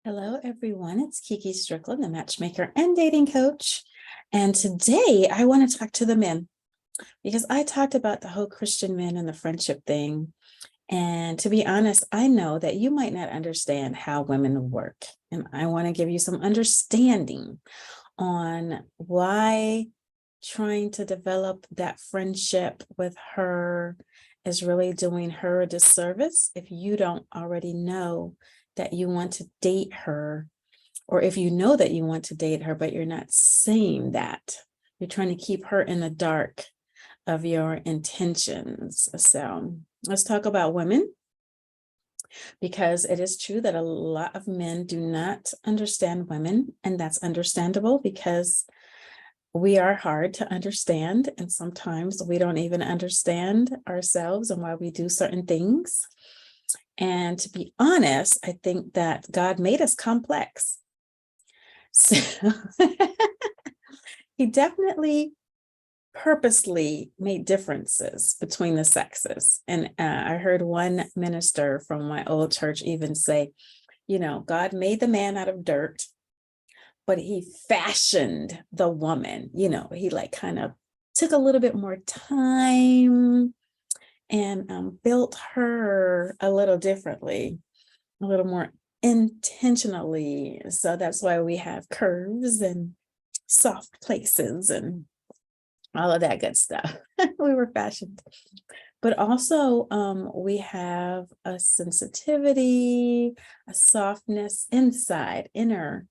Hello, everyone. It's Kiki Strickland, the Matchmaker and Dating Coach. And today I want to talk to the men because I talked about the whole Christian men and the friendship thing. And to be honest, I know that you might not understand how women work. And I want to give you some understanding on why trying to develop that friendship with her is really doing her a disservice if you don't already know that you want to date her, or if you know that you want to date her, but you're not saying that. You're trying to keep her in the dark of your intentions. So let's talk about women, because it is true that a lot of men do not understand women, and that's understandable because we are hard to understand, and sometimes we don't even understand ourselves and why we do certain things. And to be honest, I think that God made us complex. So he definitely purposely made differences between the sexes. And I heard one minister from my old church even say, God made the man out of dirt, but he fashioned the woman. He kind of took a little bit more time and built her a little differently, a little more intentionally. So that's why we have curves and soft places and all of that good stuff. We were fashioned. But also we have a sensitivity, a softness inside, inner.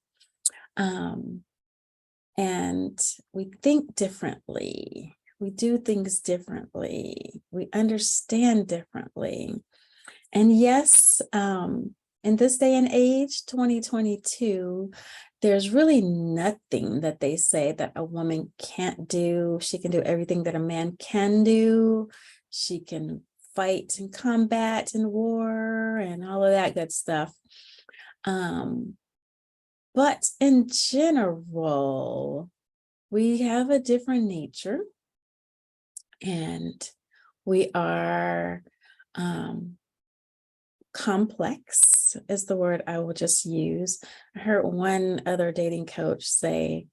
And we think differently. We do things differently. We understand differently. And yes, in this day and age, 2022, there's really nothing that they say that a woman can't do. She can do everything that a man can do. She can fight and combat in war and all of that good stuff. But in general, we have a different nature, and we are complex is the word I will just use. I heard one other dating coach say,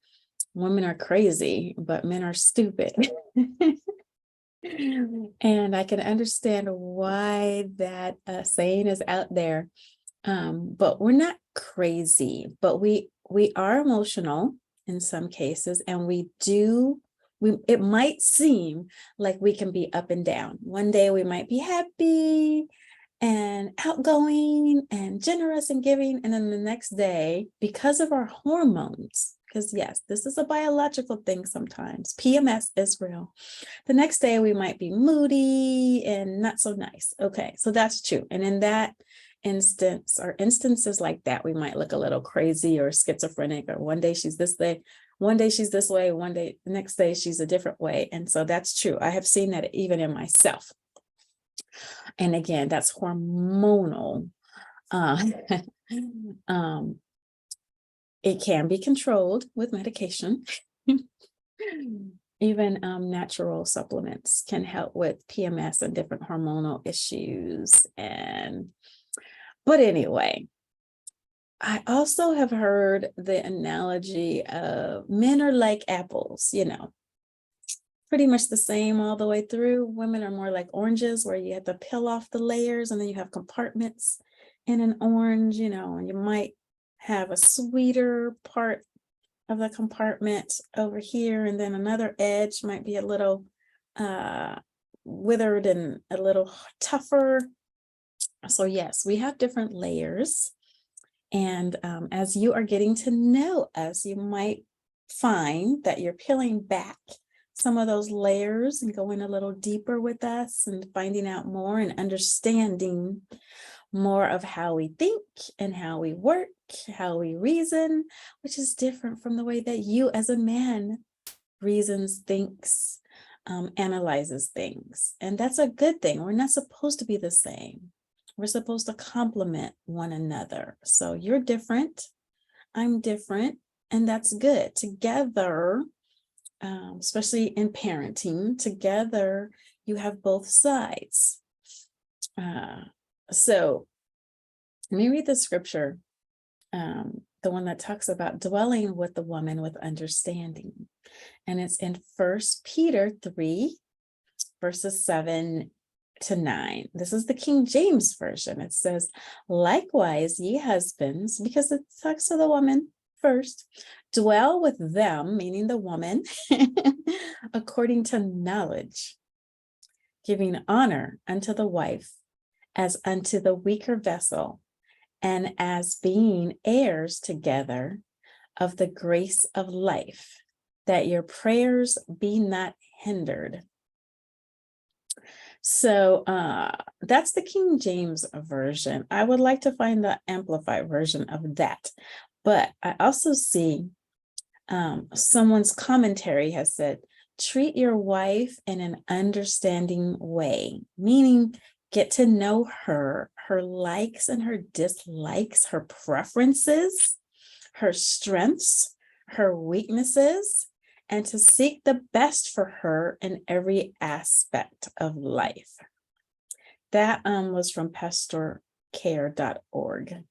women are crazy, but men are stupid. And I can understand why that saying is out there. But we're not crazy, but we are emotional in some cases, and it might seem like we can be up and down. One day we might be happy and outgoing and generous and giving, and then the next day, because of our hormones, because yes, this is a biological thing sometimes, PMS is real, the next day we might be moody and not so nice. Okay, so that's true. And in that instance, or instances like that, we might look a little crazy or schizophrenic, or one day she's this way, one day she's this way, one day, the next day she's a different way. And so that's true. I have seen that even in myself. And again, that's hormonal. It can be controlled with medication. Even natural supplements can help with PMS and different hormonal issues. But anyway, I also have heard the analogy of men are like apples, pretty much the same all the way through. Women are more like oranges, where you have to peel off the layers and then you have compartments in an orange, and you might have a sweeter part of the compartment over here, and then another edge might be a little withered and a little tougher. So yes, we have different layers. And as you are getting to know us, you might find that you're peeling back some of those layers and going a little deeper with us and finding out more and understanding more of how we think and how we work, how we reason, which is different from the way that you as a man reasons, thinks, analyzes things. And that's a good thing. We're not supposed to be the same. We're supposed to complement one another. So you're different, I'm different, and that's good. Together, especially in parenting, together you have both sides. So let me read the scripture the one that talks about dwelling with the woman with understanding. And it's in 1 Peter 3, verses 7 to 9. This is the King James Version. It says, likewise, ye husbands, because it talks to the woman first, dwell with them, meaning the woman, according to knowledge, giving honor unto the wife as unto the weaker vessel, and as being heirs together of the grace of life, that your prayers be not hindered. So that's the King James Version. I would like to find the Amplified version of that. But I also see someone's commentary has said, treat your wife in an understanding way, meaning get to know her likes and her dislikes, her preferences, her strengths, her weaknesses, and to seek the best for her in every aspect of life. That was from pastorcare.org.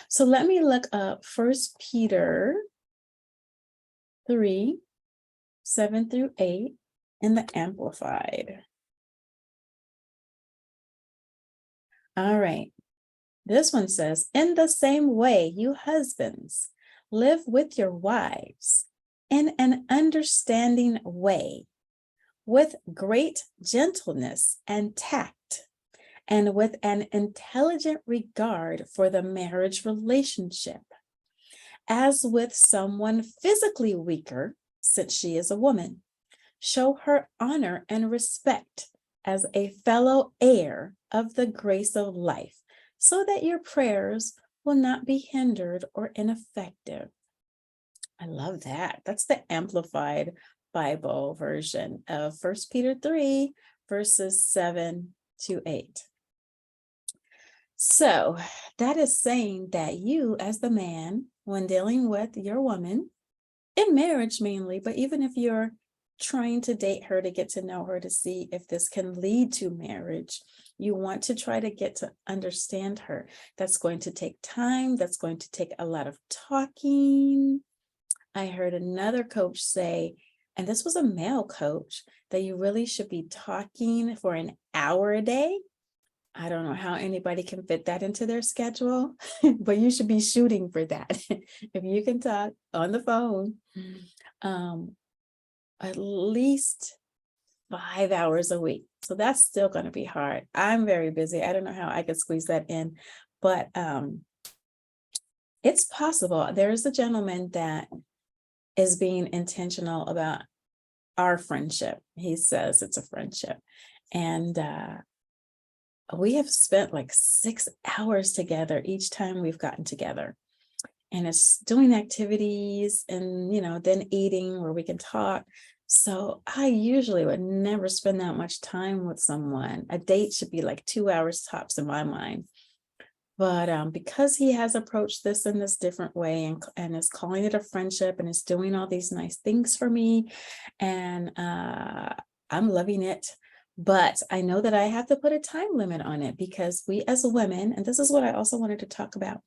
So let me look up 1 Peter 3, 7 through 8 in the Amplified. All right. This one says, in the same way, you husbands, live with your wives in an understanding way, with great gentleness and tact, and with an intelligent regard for the marriage relationship, as with someone physically weaker, since she is a woman. Show her honor and respect as a fellow heir of the grace of life, so that your prayers will not be hindered or ineffective. I love that. That's the Amplified Bible version of 1 Peter 3, verses 7 to 8. So that is saying that you, as the man, when dealing with your woman, in marriage mainly, but even if you're trying to date her to get to know her to see if this can lead to marriage, you want to try to get to understand her. That's going to take time. That's going to take a lot of talking. I heard another coach say, and this was a male coach, that you really should be talking for an hour a day. I don't know how anybody can fit that into their schedule, but you should be shooting for that. If you can talk on the phone, at least 5 hours a week. So that's still going to be hard. I'm very busy. I don't know how I could squeeze that in, but it's possible. There is a gentleman that is being intentional about our friendship. He says it's a friendship. And we have spent like 6 hours together each time we've gotten together. And it's doing activities and, then eating where we can talk. So I usually would never spend that much time with someone. A date should be like 2 hours tops in my mind. But because he has approached this in this different way and is calling it a friendship and is doing all these nice things for me, and I'm loving it. But I know that I have to put a time limit on it, because we as women, and this is what I also wanted to talk about,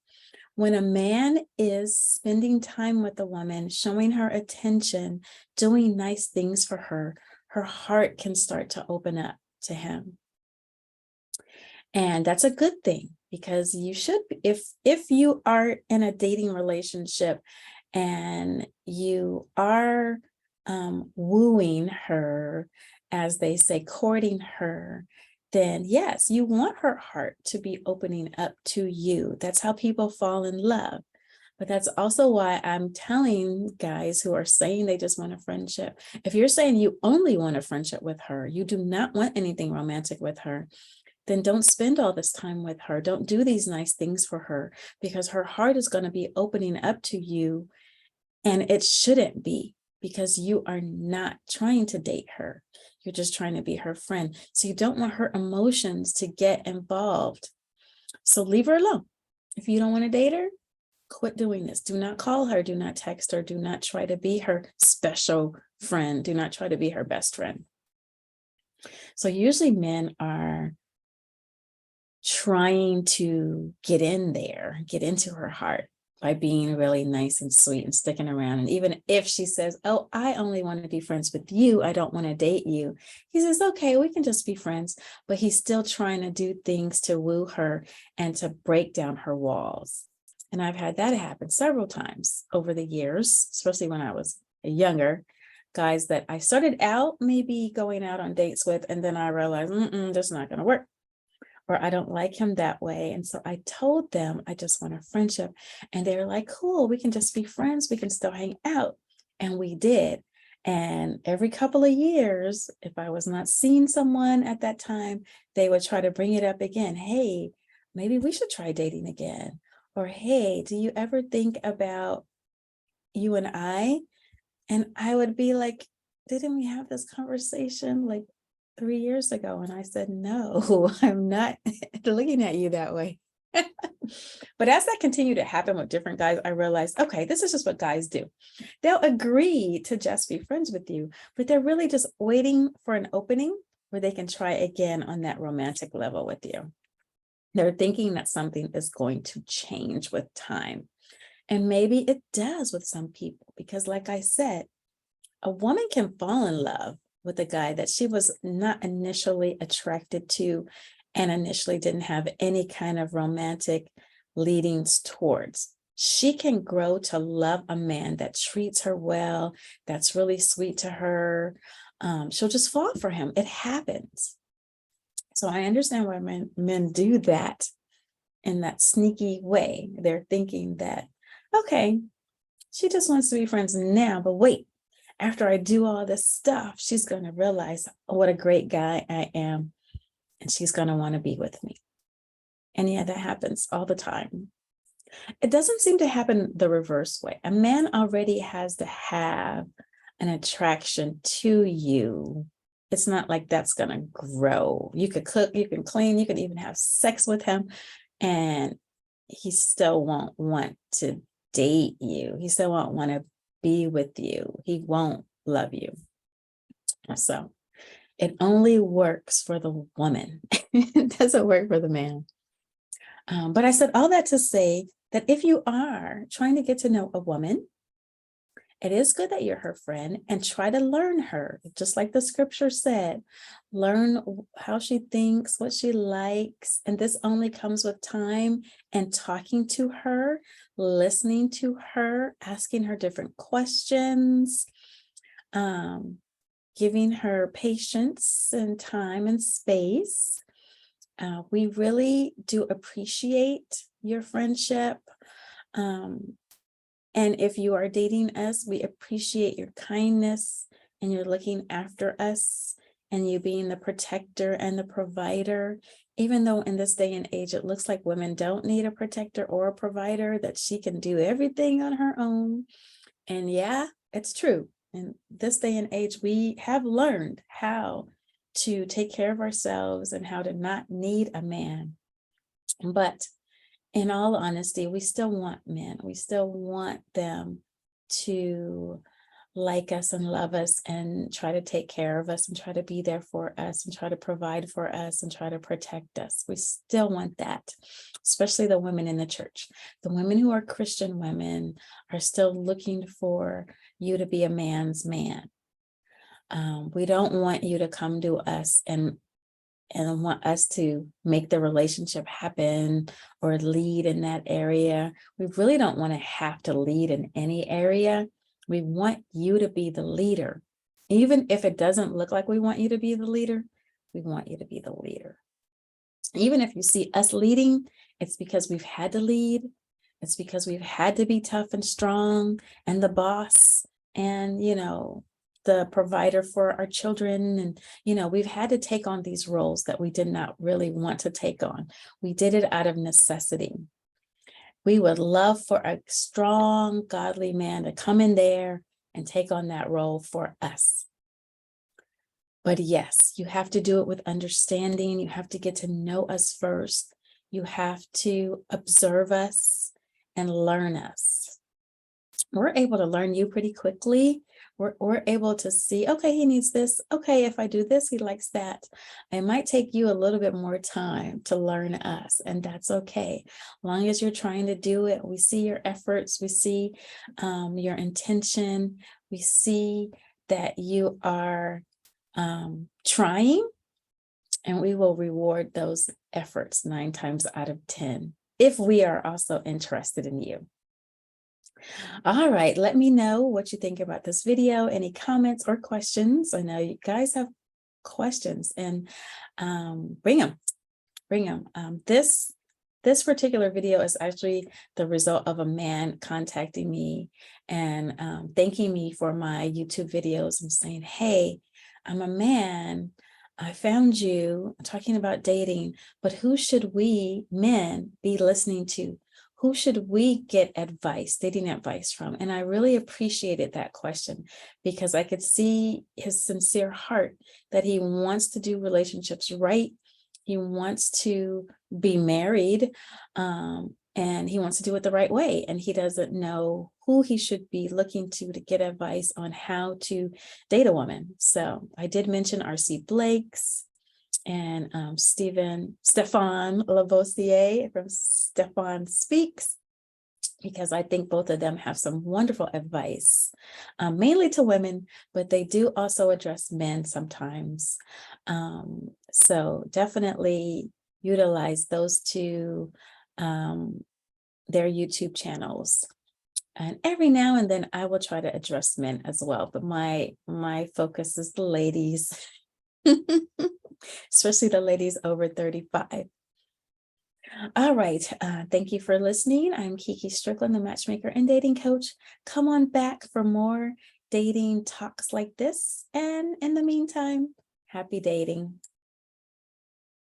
when a man is spending time with a woman, showing her attention, doing nice things for her, her heart can start to open up to him. And that's a good thing, because you should, if you are in a dating relationship and you are wooing her, as they say, courting her, then yes, you want her heart to be opening up to you. That's how people fall in love. But that's also why I'm telling guys who are saying they just want a friendship, if you're saying you only want a friendship with her, you do not want anything romantic with her, then don't spend all this time with her. Don't do these nice things for her, because her heart is going to be opening up to you, and it shouldn't be, because you are not trying to date her. You're just trying to be her friend. So you don't want her emotions to get involved. So leave her alone. If you don't want to date her, quit doing this. Do not call her. Do not text her. Do not try to be her special friend. Do not try to be her best friend. So usually men are trying to get in there, get into her heart by being really nice and sweet and sticking around. And even if she says, oh, I only want to be friends with you, I don't want to date you, he says, okay, we can just be friends. But he's still trying to do things to woo her and to break down her walls. And I've had that happen several times over the years, especially when I was younger. Guys that I started out maybe going out on dates with, and then I realized, that's not going to work. Or I don't like him that way. And so I told them I just want a friendship. And they're like, cool, we can just be friends. We can still hang out. And we did. And every couple of years, if I was not seeing someone at that time, they would try to bring it up again. Hey, maybe we should try dating again. Or, hey, do you ever think about you and I? And I would be like, didn't we have this conversation like 3 years ago? And I said, no, I'm not looking at you that way. But as that continued to happen with different guys, I realized, okay, this is just what guys do. They'll agree to just be friends with you, but they're really just waiting for an opening where they can try again on that romantic level with you. They're thinking that something is going to change with time. And maybe it does with some people, because like I said, a woman can fall in love with a guy that she was not initially attracted to and initially didn't have any kind of romantic leadings towards. She can grow to love a man that treats her well, that's really sweet to her. She'll just fall for him. It happens. So I understand why men do that in that sneaky way. They're thinking that, okay, she just wants to be friends now, but wait, after I do all this stuff, she's going to realize what a great guy I am, and she's going to want to be with me. And yeah, that happens all the time. It doesn't seem to happen the reverse way. A man already has to have an attraction to you. It's not like that's going to grow. You could cook, you can clean, you can even have sex with him, and he still won't want to date you. He still won't want to be with you. He won't love you. So it only works for the woman. It doesn't work for the man. But I said all that to say that if you are trying to get to know a woman, it is good that you're her friend and try to learn her. Just like the scripture said, learn how she thinks, what she likes. And this only comes with time and talking to her, listening to her, asking her different questions, giving her patience and time and space. We really do appreciate your friendship. And if you are dating us, we appreciate your kindness and you're looking after us and you being the protector and the provider. Even though in this day and age, it looks like women don't need a protector or a provider, that she can do everything on her own. And yeah, it's true. In this day and age, we have learned how to take care of ourselves and how to not need a man. But in all honesty, we still want men. We still want them to like us and love us and try to take care of us and try to be there for us and try to provide for us and try to protect us. We still want that, especially the women in the church. The women who are Christian women are still looking for you to be a man's man. We don't want you to come to us and want us to make the relationship happen or lead in that area. We really don't want to have to lead in any area. We want you to be the leader. Even if it doesn't look like we want you to be the leader, we want you to be the leader. Even if you see us leading, it's because we've had to lead. It's because we've had to be tough and strong and the boss and, the provider for our children. And, we've had to take on these roles that we did not really want to take on. We did it out of necessity. We would love for a strong, godly man to come in there and take on that role for us. But yes, you have to do it with understanding. You have to get to know us first. You have to observe us and learn us. We're able to learn you pretty quickly. We're able to see, okay, he needs this. Okay, if I do this, he likes that. It might take you a little bit more time to learn us, and that's okay. As long as you're trying to do it, we see your efforts, we see your intention, we see that you are trying, and we will reward those efforts 9 times out of 10 if we are also interested in you. All right, let me know what you think about this video, any comments or questions. I know you guys have questions, and bring them. This particular video is actually the result of a man contacting me and thanking me for my YouTube videos and saying, hey, I'm a man. I found you talking about dating, but who should we men be listening to? Who should we get advice, dating advice from? And I really appreciated that question because I could see his sincere heart that he wants to do relationships right. He wants to be married, and he wants to do it the right way. And he doesn't know who he should be looking to get advice on how to date a woman. So I did mention R.C. Blake's and Stefan Lavoisier from Stefan Speaks, because I think both of them have some wonderful advice, mainly to women, but they do also address men sometimes. So definitely utilize those two, their YouTube channels. And every now and then I will try to address men as well, but my focus is the ladies, especially the ladies over 35. All right. Thank you for listening. I'm Kiki Strickland, the Matchmaker and Dating Coach. Come on back for more dating talks like this. And in the meantime, happy dating.